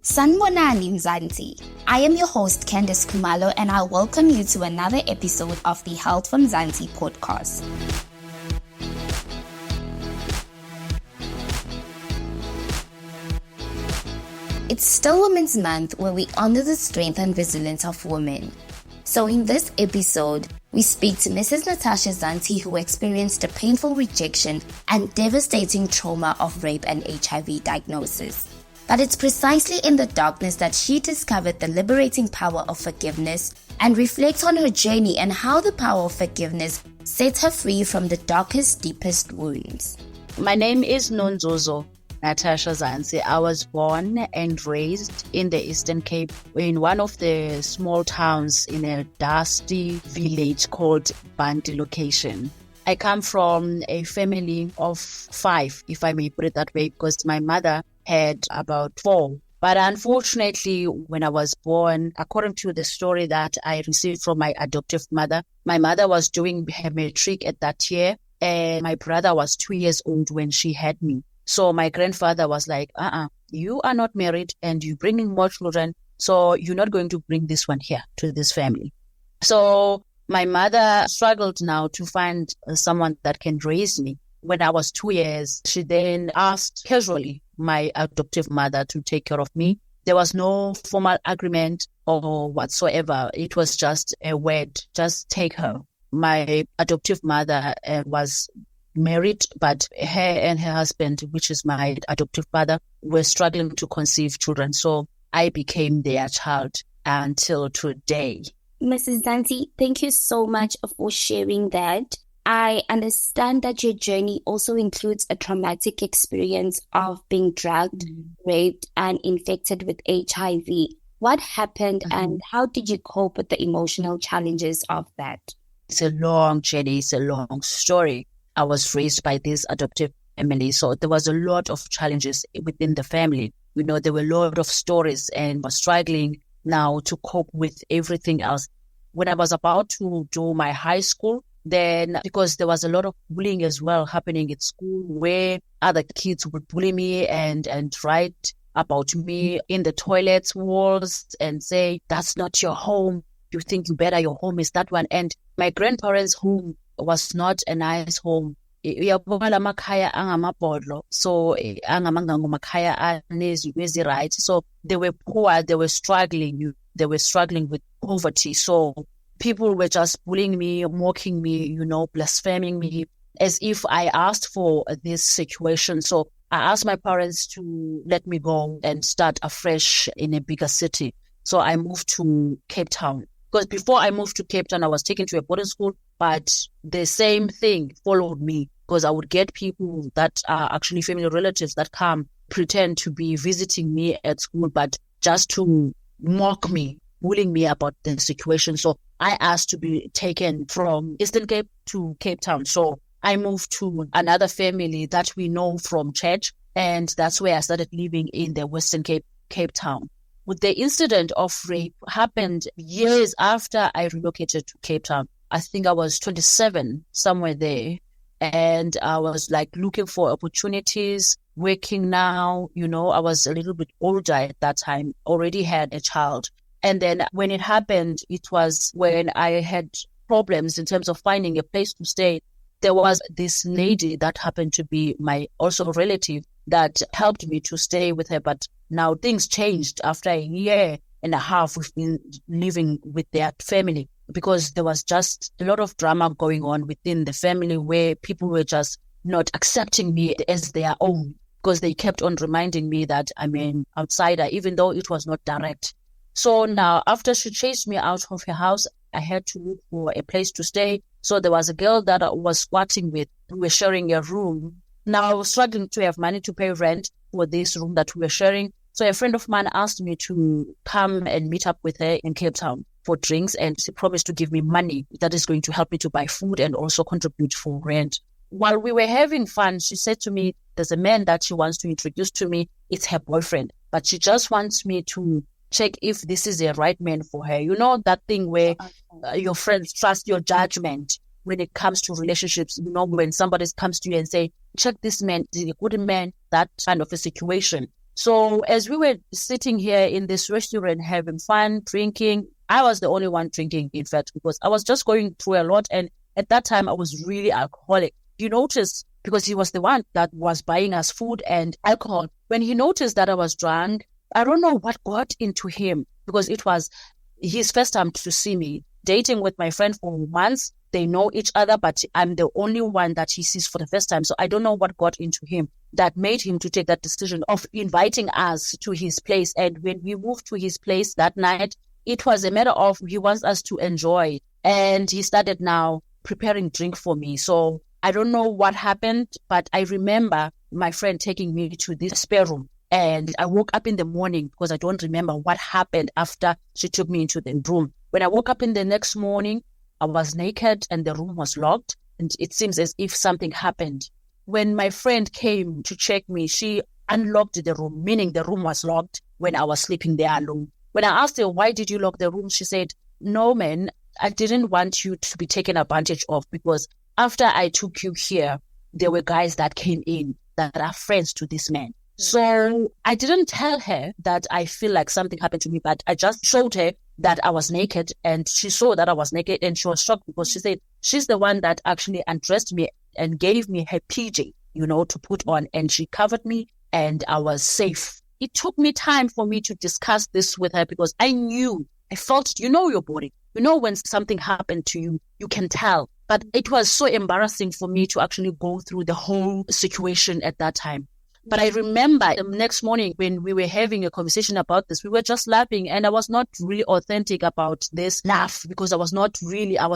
Sanibonani Zantsi. I am your host Candice Kumalo and I welcome you to another episode of the Health from Zantsi podcast. It's still Women's Month where we honor the strength and resilience of women. So in this episode, we speak to Mrs. Natasha Zantsi, who experienced a painful rejection and devastating trauma of rape and HIV diagnosis. But it's precisely in the darkness that she discovered the liberating power of forgiveness and reflects on her journey and how the power of forgiveness sets her free from the darkest, deepest wounds. My name is Nonzozo Natasha Zantsi. I was born and raised in the Eastern Cape in one of the small towns in a dusty village called Banti location. I come from a family of 5, if I may put it that way, because my mother had about 4. But unfortunately, when I was born, according to the story that I received from my adoptive mother, my mother was doing her matric at that year, and my brother was 2 years old when she had me. So my grandfather was like, you are not married and you're bringing more children, so you're not going to bring this one here to this family. So my mother struggled now to find someone that can raise me. When I was 2 years, she then asked casually my adoptive mother to take care of me. There was no formal agreement or whatsoever. It was just a word, just take her. My adoptive mother was married, but her and her husband, which is my adoptive father, were struggling to conceive children. So I became their child until today. Mrs. Zantsi, thank you so much for sharing that. I understand that your journey also includes a traumatic experience of being drugged, raped, and infected with HIV. What happened and how did you cope with the emotional challenges of that? It's a long journey. It's a long story. I was raised by this adoptive family, so there was a lot of challenges within the family. You know, there were a lot of stories and was struggling now to cope with everything else. When I was about to do my high school, then because there was a lot of bullying as well happening at school where other kids would bully me and write about me in the toilets walls and say, that's not your home. You think you better, your home is that one. And my grandparents' home was not a nice home. So so they were poor, they were struggling with poverty. So people were just bullying me, mocking me, blaspheming me as if I asked for this situation. So I asked my parents to let me go and start afresh in a bigger city. So I moved to Cape Town. Because before I moved to Cape Town, I was taken to a boarding school, but the same thing followed me because I would get people that are actually family relatives that come, pretend to be visiting me at school, but just to mock me, bullying me about the situation. So I asked to be taken from Eastern Cape to Cape Town. So I moved to another family that we know from church, and that's where I started living in the Western Cape, Cape Town. With the incident of rape happened years after I relocated to Cape Town. I think I was 27, somewhere there. And I was like looking for opportunities, working now. I was a little bit older at that time, already had a child. And then when it happened, it was when I had problems in terms of finding a place to stay. There was this lady that happened to be my also relative that helped me to stay with her. But now things changed after a year and a half we've been living with their family because there was just a lot of drama going on within the family where people were just not accepting me as their own because they kept on reminding me that I'm an outsider, even though it was not direct. So now after she chased me out of her house, I had to look for a place to stay. So there was a girl that I was squatting with. We were sharing a room. Now I was struggling to have money to pay rent for this room that we were sharing. So a friend of mine asked me to come and meet up with her in Cape Town for drinks, and she promised to give me money that is going to help me to buy food and also contribute for rent. While we were having fun, she said to me, there's a man that she wants to introduce to me. It's her boyfriend, but she just wants me to check if this is the right man for her. You know, that thing where your friends trust your judgment when it comes to relationships. When somebody comes to you and say, check this man, is he a good man? That kind of a situation. So as we were sitting here in this restaurant having fun, drinking, I was the only one drinking, in fact, because I was just going through a lot. And at that time, I was really alcoholic. You notice, because he was the one that was buying us food and alcohol. When he noticed that I was drunk, I don't know what got into him, because it was his first time to see me. Dating with my friend for months, they know each other, but I'm the only one that he sees for the first time. So I don't know what got into him that made him to take that decision of inviting us to his place. And when we moved to his place that night, it was a matter of he wants us to enjoy. And he started now preparing drink for me. So I don't know what happened, but I remember my friend taking me to this spare room. And I woke up in the morning because I don't remember what happened after she took me into the room. When I woke up in the next morning, I was naked and the room was locked. And it seems as if something happened. When my friend came to check me, she unlocked the room, meaning the room was locked when I was sleeping there alone. When I asked her, why did you lock the room? She said, no, man, I didn't want you to be taken advantage of, because after I took you here, there were guys that came in that are friends to this man. So I didn't tell her that I feel like something happened to me, but I just showed her that I was naked, and she saw that I was naked and she was shocked, because she said she's the one that actually undressed me and gave me her PJ, to put on, and she covered me and I was safe. It took me time for me to discuss this with her, because I felt, your body, when something happened to you, you can tell. But it was so embarrassing for me to actually go through the whole situation at that time. But I remember the next morning when we were having a conversation about this, we were just laughing, and I was not really authentic about this laugh, because I was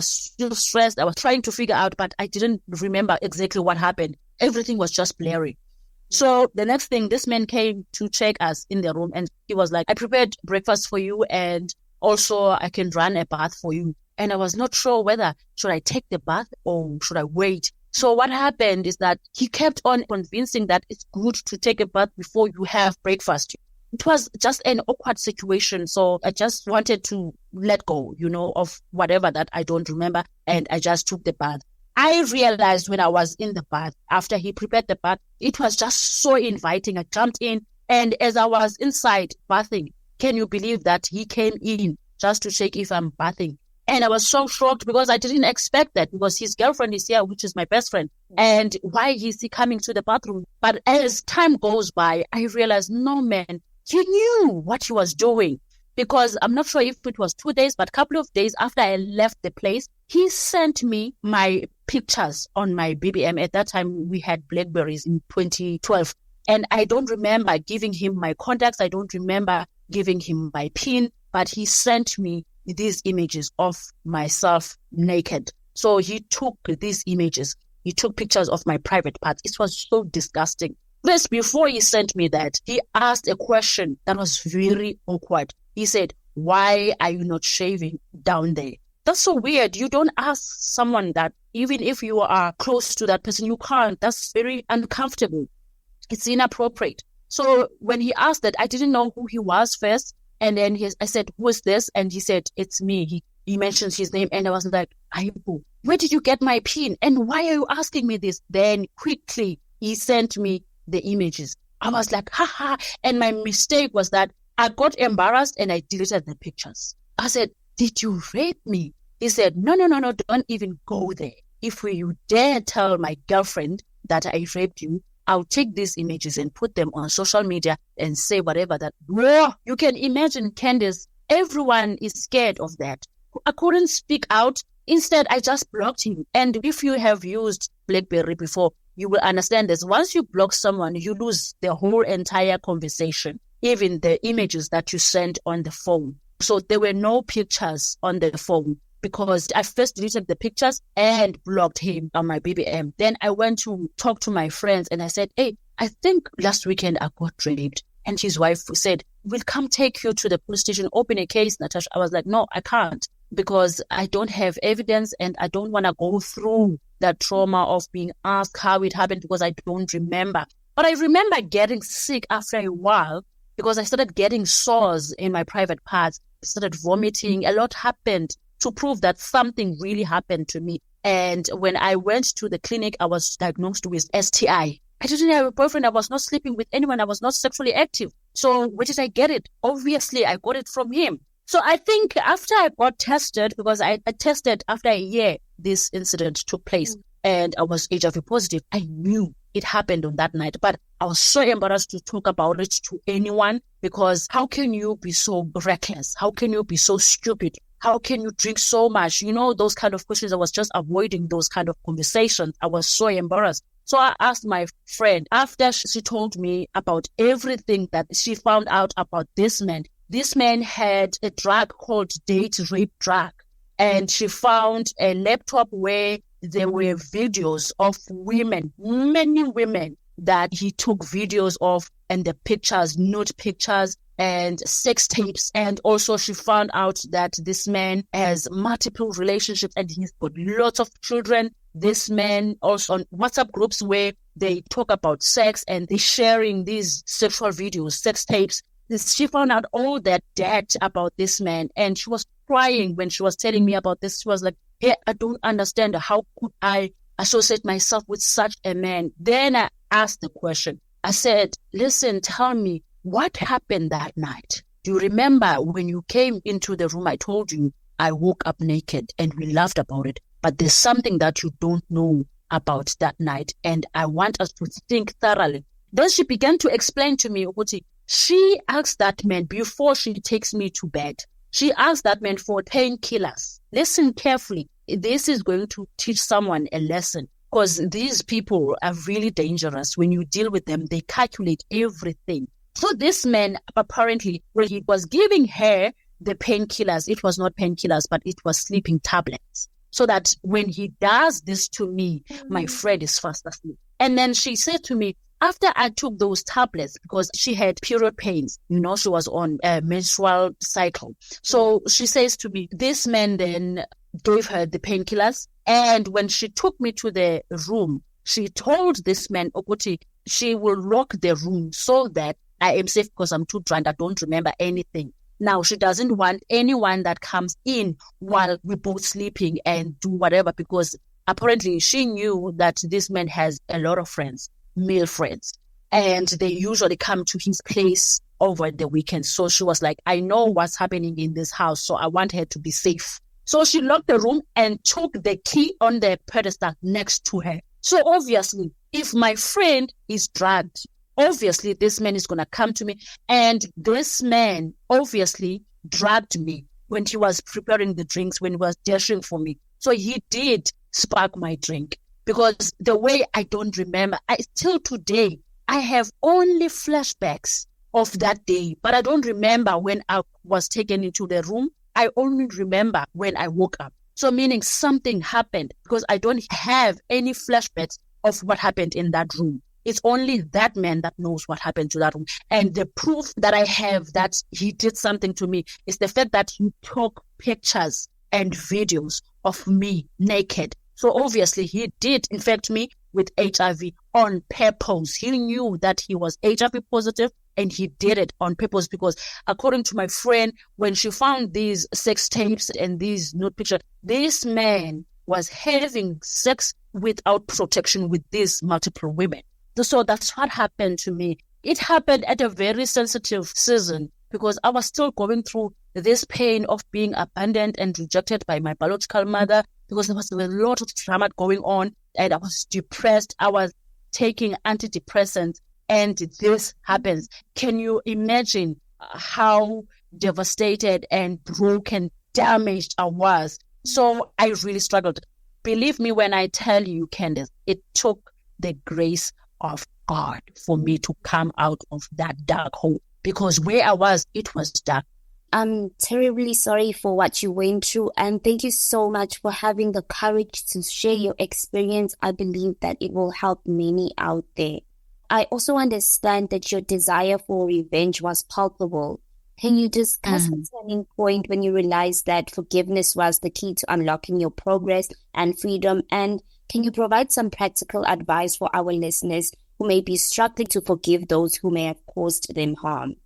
still stressed. I was trying to figure out, but I didn't remember exactly what happened. Everything was just blurry. So the next thing, this man came to check us in the room, and he was like, I prepared breakfast for you, and also I can run a bath for you. And I was not sure whether should I take the bath or should I wait. So what happened is that he kept on convincing that it's good to take a bath before you have breakfast. It was just an awkward situation. So I just wanted to let go, of whatever that I don't remember. And I just took the bath. I realized when I was in the bath, after he prepared the bath, it was just so inviting. I jumped in, and as I was inside bathing, can you believe that he came in just to check if I'm bathing? And I was so shocked, because I didn't expect that, because his girlfriend is here, which is my best friend. And why is he coming to the bathroom? But as time goes by, I realized, no, man, he knew what he was doing. Because I'm not sure if it was 2 days, but a couple of days after I left the place, he sent me my pictures on my BBM. At that time, we had Blackberries in 2012. And I don't remember giving him my contacts. I don't remember giving him my PIN, but he sent me these images of myself naked. So he took these images. He took pictures of my private parts. It was so disgusting. First, before he sent me that, he asked a question that was very awkward. He said, why are you not shaving down there? That's so weird. You don't ask someone that, even if you are close to that person, you can't. That's very uncomfortable. It's inappropriate. So when he asked that, I didn't know who he was first. And then I said, who is this? And he said, it's me. He mentioned his name. And I was like, Aibu, where did you get my PIN? And why are you asking me this? Then quickly, he sent me the images. I was like, haha. And my mistake was that I got embarrassed and I deleted the pictures. I said, did you rape me? He said, no, don't even go there. If you dare tell my girlfriend that I raped you, I'll take these images and put them on social media and say whatever that. Whoa, you can imagine, Candice, everyone is scared of that. I couldn't speak out. Instead, I just blocked him. And if you have used BlackBerry before, you will understand this. Once you block someone, you lose the whole entire conversation, even the images that you sent on the phone. So there were no pictures on the phone, because I first deleted the pictures and blocked him on my BBM. Then I went to talk to my friends and I said, hey, I think last weekend I got raped. And his wife said, we'll come take you to the police station, open a case, Natasha. I was like, no, I can't, because I don't have evidence and I don't want to go through that trauma of being asked how it happened, because I don't remember. But I remember getting sick after a while, because I started getting sores in my private parts. I started vomiting. A lot happened to prove that something really happened to me. And when I went to the clinic, I was diagnosed with STI. I didn't have a boyfriend. I was not sleeping with anyone. I was not sexually active. So where did I get it? Obviously, I got it from him. So I think after I got tested, because I tested after a year, this incident took place and I was HIV positive. I knew it happened on that night, but I was so embarrassed to talk about it to anyone, because how can you be so reckless? How can you be so stupid? How can you drink so much? You know, those kind of questions. I was just avoiding those kind of conversations. I was so embarrassed. So I asked my friend, after she told me about everything that she found out about this man. This man had a drug called date rape drug. And she found a laptop where there were videos of women, many women that he took videos of, and the pictures, nude pictures and sex tapes. And also she found out that this man has multiple relationships and he's got lots of children. This man also on WhatsApp groups where they talk about sex and they're sharing these sexual videos, sex tapes. She found out all that dirt about this man, and she was crying when she was telling me about this. She was like, hey, I don't understand. How could I associate myself with such a man? Then I asked the question. I said, listen, tell me what happened that night. Do you remember when you came into the room, I told you I woke up naked and we laughed about it, but there's something that you don't know about that night, and I want us to think thoroughly. Then she began to explain to me, Uguti, she asked that man before she takes me to bed. She asked that man for painkillers. Listen carefully. This is going to teach someone a lesson, because these people are really dangerous. When you deal with them, they calculate everything. So this man, apparently, when he was giving her the painkillers, it was not painkillers, but it was sleeping tablets. So that when he does this to me, my friend is fast asleep. And then she said to me, after I took those tablets, because she had period pains, you know, she was on a menstrual cycle. So she says to me, this man then gave her the painkillers. And when she took me to the room, she told this man, Okuti, she will lock the room so that I am safe, because I'm too drunk. I don't remember anything. Now, she doesn't want anyone that comes in while we're both sleeping and do whatever, because apparently she knew that this man has a lot of friends, male friends, and they usually come to his place over the weekend. So she was like, I know what's happening in this house, so I want her to be safe. So she locked the room and took the key on the pedestal next to her. So obviously, if my friend is drugged, obviously this man is going to come to me. And this man obviously drugged me when he was preparing the drinks, when he was dashing for me. So he did spark my drink, because the way I don't remember, till today, I have only flashbacks of that day, but I don't remember when I was taken into the room. I only remember when I woke up. So meaning something happened, because I don't have any flashbacks of what happened in that room. It's only that man that knows what happened to that room. And the proof that I have that he did something to me is the fact that he took pictures and videos of me naked. So obviously he did infect me with HIV on purpose. He knew that he was HIV positive, and he did it on purpose, because according to my friend, when she found these sex tapes and these nude pictures, this man was having sex without protection with these multiple women. So that's what happened to me. It happened at a very sensitive season, because I was still going through this pain of being abandoned and rejected by my biological mother, because there was a lot of drama going on and I was depressed. I was taking antidepressants and this happens. Can you imagine how devastated and broken, damaged I was? So I really struggled. Believe me when I tell you, Candace, it took the grace of God for me to come out of that dark hole, because where I was, it was dark. I'm terribly sorry for what you went through, and thank you so much for having the courage to share your experience. I believe that it will help many out there. I also understand that your desire for revenge was palpable. Can you discuss the turning point when you realized that forgiveness was the key to unlocking your progress and freedom? And can you provide some practical advice for our listeners who may be struggling to forgive those who may have caused them harm?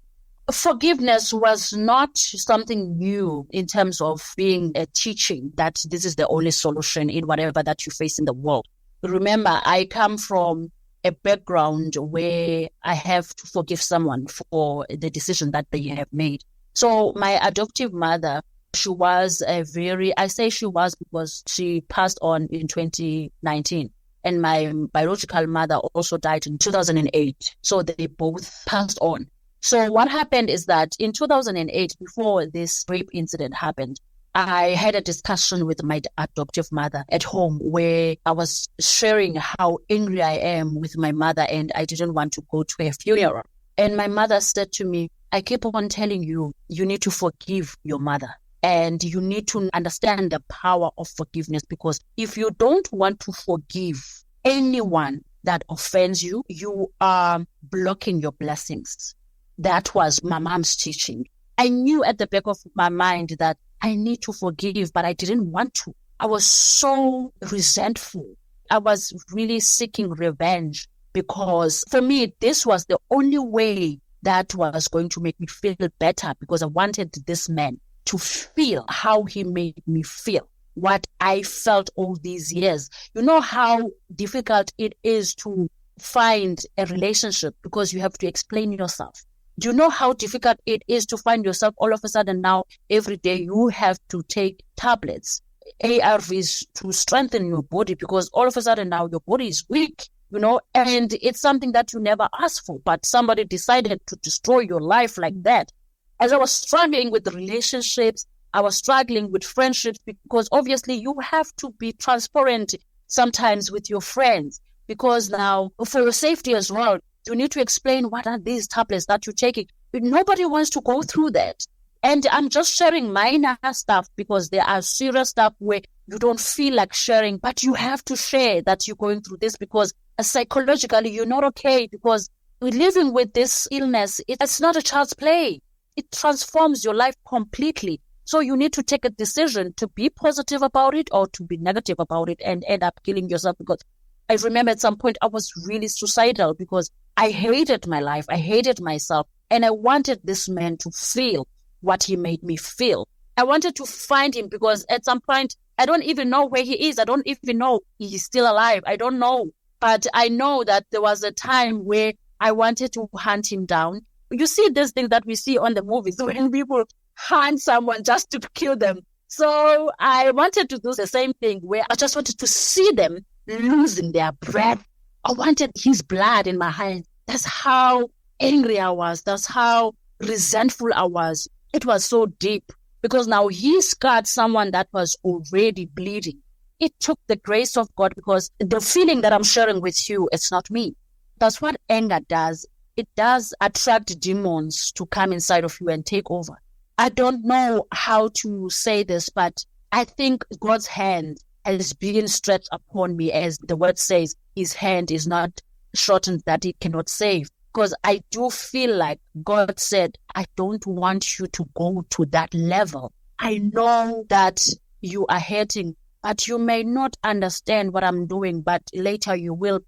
Forgiveness was not something new in terms of being a teaching that this is the only solution in whatever that you face in the world. Remember, I come from a background where I have to forgive someone for the decision that they have made. So my adoptive mother, she was I say she was because she passed on in 2019. And my biological mother also died in 2008. So they both passed on. So what happened is that in 2008, before this rape incident happened, I had a discussion with my adoptive mother at home where I was sharing how angry I am with my mother and I didn't want to go to her funeral. And my mother said to me, I keep on telling you, you need to forgive your mother. And you need to understand the power of forgiveness, because if you don't want to forgive anyone that offends you, you are blocking your blessings. That was my mom's teaching. I knew at the back of my mind that I need to forgive, but I didn't want to. I was so resentful. I was really seeking revenge because for me, this was the only way that was going to make me feel better, because I wanted this man to feel how he made me feel, what I felt all these years. You know how difficult it is to find a relationship because you have to explain yourself. Do you know how difficult it is to find yourself all of a sudden now, every day you have to take tablets, ARVs to strengthen your body because all of a sudden now your body is weak, and it's something that you never asked for, but somebody decided to destroy your life like that. As I was struggling with the relationships, I was struggling with friendships, because obviously you have to be transparent sometimes with your friends, because now for your safety as well, you need to explain what are these tablets that you're taking. Nobody wants to go through that. And I'm just sharing minor stuff because there are serious stuff where you don't feel like sharing, but you have to share that you're going through this because psychologically you're not okay, because living with this illness, it's not a child's play. It transforms your life completely. So you need to take a decision to be positive about it or to be negative about it and end up killing yourself. Because I remember at some point I was really suicidal because I hated my life. I hated myself. And I wanted this man to feel what he made me feel. I wanted to find him because at some point, I don't even know where he is. I don't even know he's still alive. I don't know. But I know that there was a time where I wanted to hunt him down. You see this thing that we see on the movies when people hunt someone just to kill them. So I wanted to do the same thing where I just wanted to see them losing their breath. I wanted his blood in my hands. That's how angry I was. That's how resentful I was. It was so deep because now he scarred someone that was already bleeding. It took the grace of God, because the feeling that I'm sharing with you, it's not me. That's what anger does. It does attract demons to come inside of you and take over. I don't know how to say this, but I think God's hand has been stretched upon me, as the word says, his hand is not shortened that it cannot save. Because I do feel like God said, I don't want you to go to that level. I know that you are hurting, but you may not understand what I'm doing, but later you will.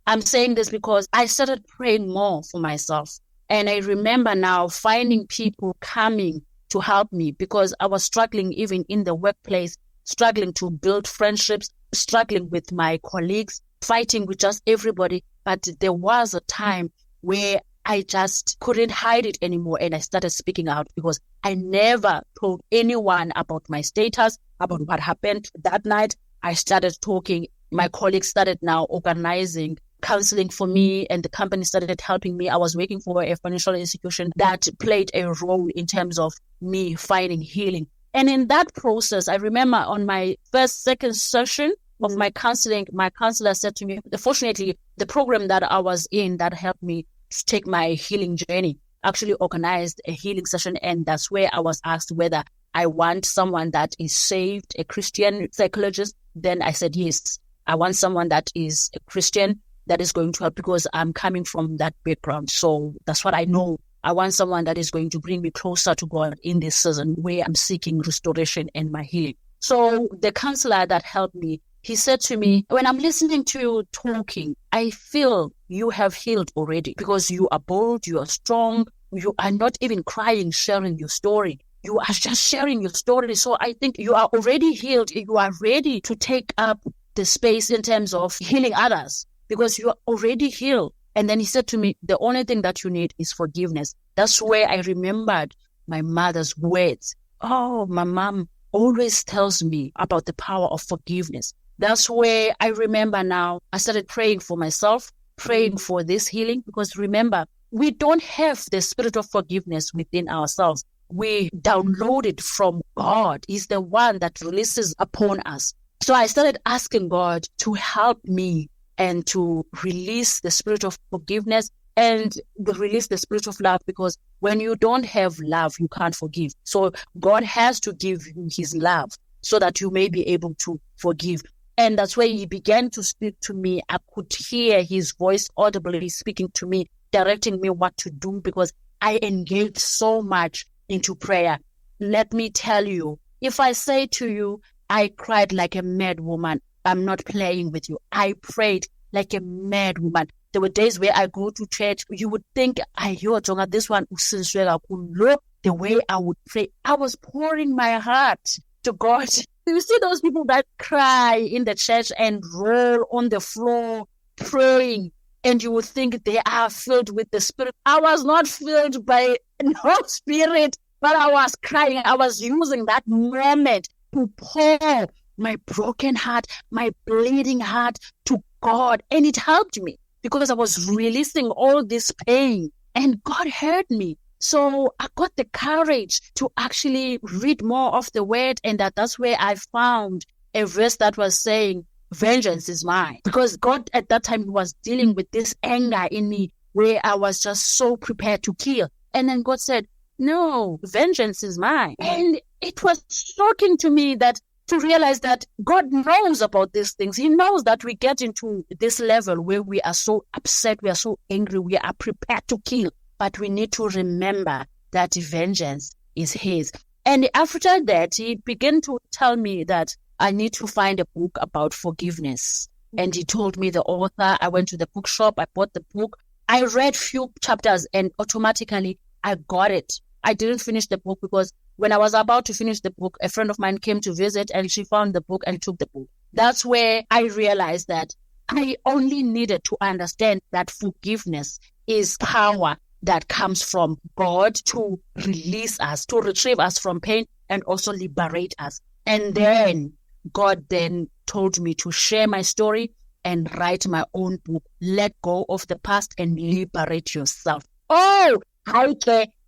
I'm saying this because I started praying more for myself. And I remember now finding people coming to help me, because I was struggling even in the workplace, struggling to build friendships, struggling with my colleagues, fighting with just everybody. But there was a time where I just couldn't hide it anymore. And I started speaking out, because I never told anyone about my status, about what happened that night. I started talking. My colleagues started now organizing counseling for me, and the company started helping me. I was working for a financial institution that played a role in terms of me finding healing. And in that process, I remember on my second session of my counseling, my counselor said to me, fortunately, the program that I was in that helped me to take my healing journey actually organized a healing session. And that's where I was asked whether I want someone that is saved, a Christian psychologist. Then I said, yes, I want someone that is a Christian that is going to help, because I'm coming from that background. So that's what I know. I want someone that is going to bring me closer to God in this season where I'm seeking restoration and my healing. So the counselor that helped me, he said to me, when I'm listening to you talking, I feel you have healed already, because you are bold, you are strong, you are not even crying, sharing your story. You are just sharing your story. So I think you are already healed. You are ready to take up the space in terms of healing others. because you are already healed. And then he said to me, the only thing that you need is forgiveness. That's where I remembered my mother's words. Oh, my mom always tells me about the power of forgiveness. That's where I remember now I started praying for myself, praying for this healing, because remember, we don't have the spirit of forgiveness within ourselves. We download it from God. He's the one that releases upon us. So I started asking God to help me and to release the spirit of forgiveness and release the spirit of love, because when you don't have love, you can't forgive. So God has to give you his love so that you may be able to forgive. And that's where he began to speak to me. I could hear his voice audibly speaking to me, directing me what to do, because I engaged so much into prayer. Let me tell you, if I say to you, I cried like a mad woman, I'm not playing with you. I prayed like a mad woman. There were days where I go to church, you would think, this one, the way I would pray, I was pouring my heart to God. You see those people that cry in the church and roll on the floor praying, and you would think they are filled with the Spirit. I was not filled by no spirit, but I was crying. I was using that moment to pour my broken heart, my bleeding heart to God. And it helped me because I was releasing all this pain, and God heard me. So I got the courage to actually read more of the word, and that's where I found a verse that was saying, vengeance is mine. Because God at that time was dealing with this anger in me where I was just so prepared to kill. And then God said, no, vengeance is mine. And it was shocking to me that to realize that God knows about these things. He knows that we get into this level where we are so upset, we are so angry, we are prepared to kill. But we need to remember that vengeance is his. And after that, he began to tell me that I need to find a book about forgiveness. And he told me the author. I went to the bookshop, I bought the book. I read few chapters and automatically I got it. I didn't finish the book because when I was about to finish the book, a friend of mine came to visit and she found the book and took the book. That's where I realized that I only needed to understand that forgiveness is power that comes from God to release us, to retrieve us from pain and also liberate us. And then God then told me to share my story and write my own book. Let go of the past and liberate yourself. Oh,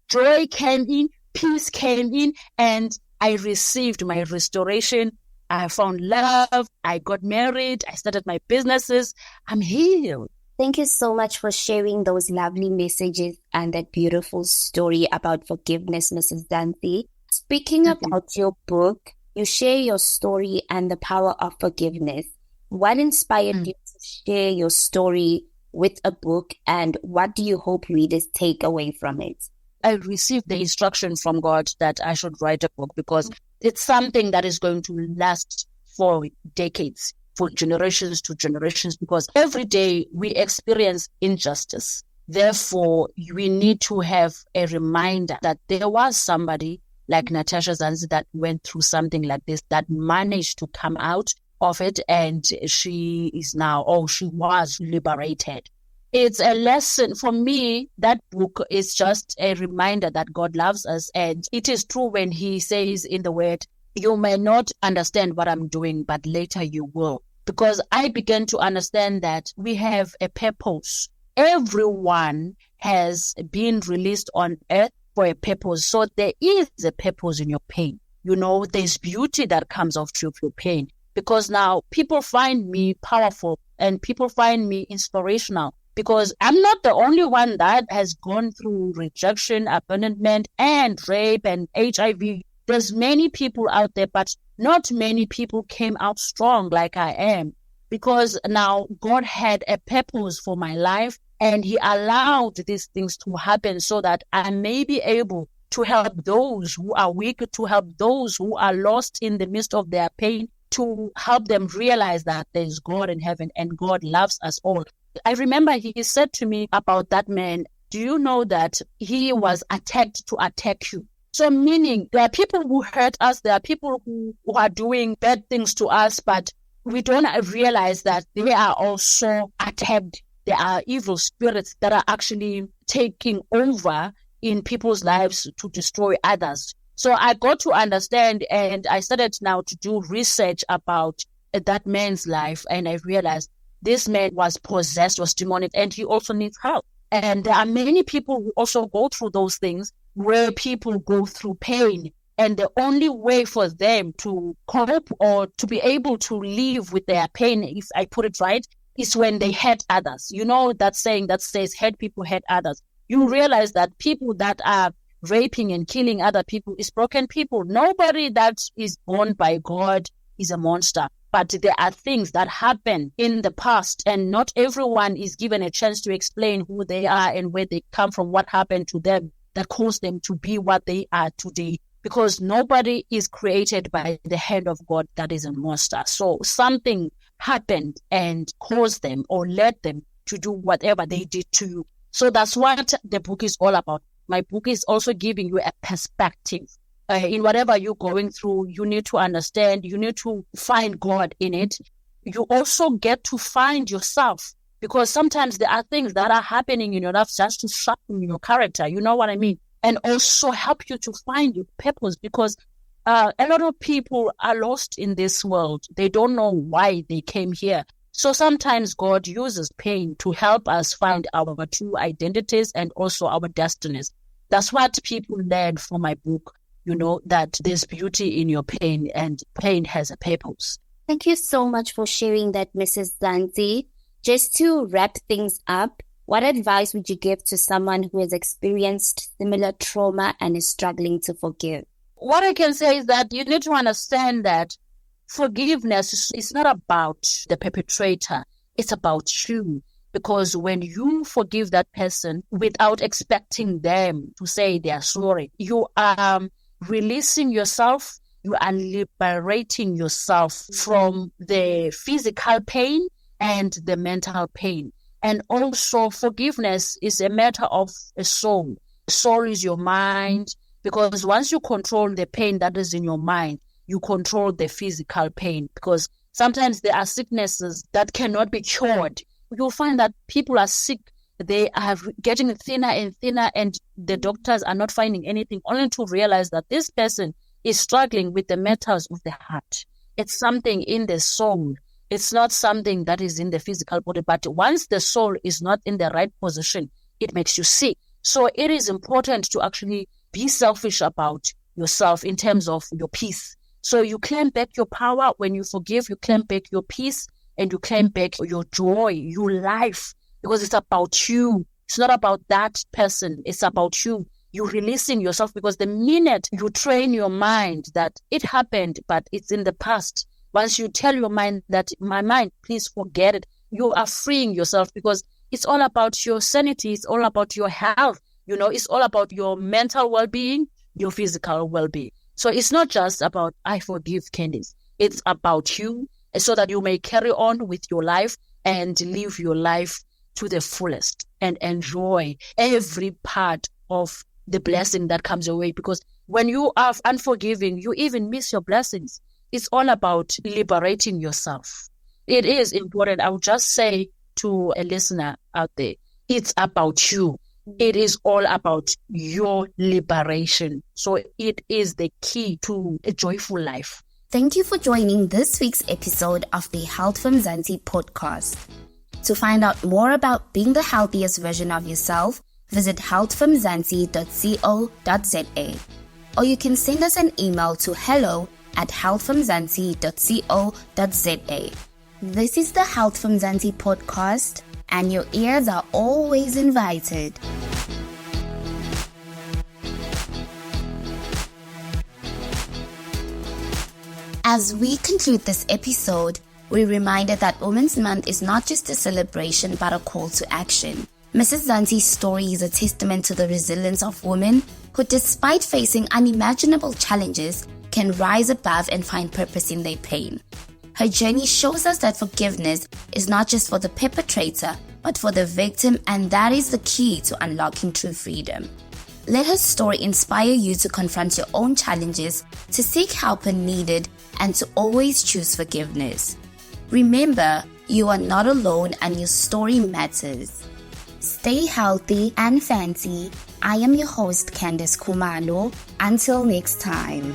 joy came in, peace came in, and I received my restoration. I found love. I got married. I started my businesses. I'm healed. Thank you so much for sharing those lovely messages and that beautiful story about forgiveness, Mrs. Zantsi. Speaking about your book, you share your story and the power of forgiveness. What inspired you to share your story with a book, and what do you hope readers take away from it? I received the instruction from God that I should write a book because it's something that is going to last for decades, for generations to generations, because every day we experience injustice. Therefore, we need to have a reminder that there was somebody like Natasha Zantsi that went through something like this, that managed to come out of it, and she was liberated. It's a lesson for me. That book is just a reminder that God loves us. And it is true when he says in the word, you may not understand what I'm doing, but later you will. Because I began to understand that we have a purpose. Everyone has been released on earth for a purpose. So there is a purpose in your pain. There's beauty that comes out of your pain. Because now people find me powerful and people find me inspirational. Because I'm not the only one that has gone through rejection, abandonment, and rape and HIV. There's many people out there, but not many people came out strong like I am. Because now God had a purpose for my life, and he allowed these things to happen so that I may be able to help those who are weak, to help those who are lost in the midst of their pain, to help them realize that there is God in heaven and God loves us all. I remember he said to me about that man, do you know that he was attacked to attack you? So meaning there are people who hurt us, there are people who are doing bad things to us, but we don't realize that they are also attacked. There are evil spirits that are actually taking over in people's lives to destroy others. So I got to understand, and I started now to do research about that man's life, and I realized this man was possessed, was demonic, and he also needs help. And there are many people who also go through those things where people go through pain. And the only way for them to cope or to be able to live with their pain, if I put it right, is when they hurt others. You know that saying that says, hurt people hurt others. You realize that people that are raping and killing other people is broken people. Nobody that is born by God is a monster. But there are things that happen in the past, and not everyone is given a chance to explain who they are and where they come from, what happened to them that caused them to be what they are today. Because nobody is created by the hand of God that is a monster. So something happened and caused them or led them to do whatever they did to you. So that's what the book is all about. My book is also giving you a perspective. In whatever you're going through, you need to understand, you need to find God in it. You also get to find yourself, because sometimes there are things that are happening in your life just to sharpen your character. You know what I mean? And also help you to find your purpose, because a lot of people are lost in this world. They don't know why they came here. So sometimes God uses pain to help us find our true identities and also our destinies. That's what people learn from my book. You know, that there's beauty in your pain, and pain has a purpose. Thank you so much for sharing that, Mrs. Zantsi. Just to wrap things up, what advice would you give to someone who has experienced similar trauma and is struggling to forgive? What I can say is that you need to understand that forgiveness is not about the perpetrator. It's about you. Because when you forgive that person without expecting them to say they are sorry, you are releasing yourself, you are liberating yourself from the physical pain and the mental pain. And also forgiveness is a matter of a soul. Soul is your mind, because once you control the pain that is in your mind, you control the physical pain, because sometimes there are sicknesses that cannot be cured. You'll find that people are sick. They are getting thinner and thinner, and the doctors are not finding anything, only to realize that this person is struggling with the matters of the heart. It's something in the soul. It's not something that is in the physical body. But once the soul is not in the right position, it makes you sick. So it is important to actually be selfish about yourself in terms of your peace. So you claim back your power. When you forgive, you claim back your peace, and you claim back your joy, your life. Because it's about you. It's not about that person. It's about you. You're releasing yourself, because the minute you train your mind that it happened, but it's in the past, once you tell your mind that, my mind, please forget it, you are freeing yourself, because it's all about your sanity. It's all about your health. You know, it's all about your mental well-being, your physical well-being. So it's not just about, I forgive Candice. It's about you, so that you may carry on with your life and live your life to the fullest and enjoy every part of the blessing that comes your way. Because when you are unforgiving, you even miss your blessings. It's all about liberating yourself. It is important. I would just say to a listener out there, it's about you. It is all about your liberation. So it is the key to a joyful life. Thank you for joining this week's episode of the Health from Zantsi podcast. To find out more about being the healthiest version of yourself, visit healthfromzantsi.co.za, or you can send us an email to hello@healthfromzantsi.co.za. This is the Health from Zantsi podcast, and your ears are always invited. As we conclude this episode, we're reminded that Women's Month is not just a celebration but a call to action. Mrs. Zantsi's story is a testament to the resilience of women who, despite facing unimaginable challenges, can rise above and find purpose in their pain. Her journey shows us that forgiveness is not just for the perpetrator, but for the victim, and that is the key to unlocking true freedom. Let her story inspire you to confront your own challenges, to seek help when needed, and to always choose forgiveness. Remember, you are not alone and your story matters. Stay healthy and fancy. I am your host, Candice Kumalo. Until next time.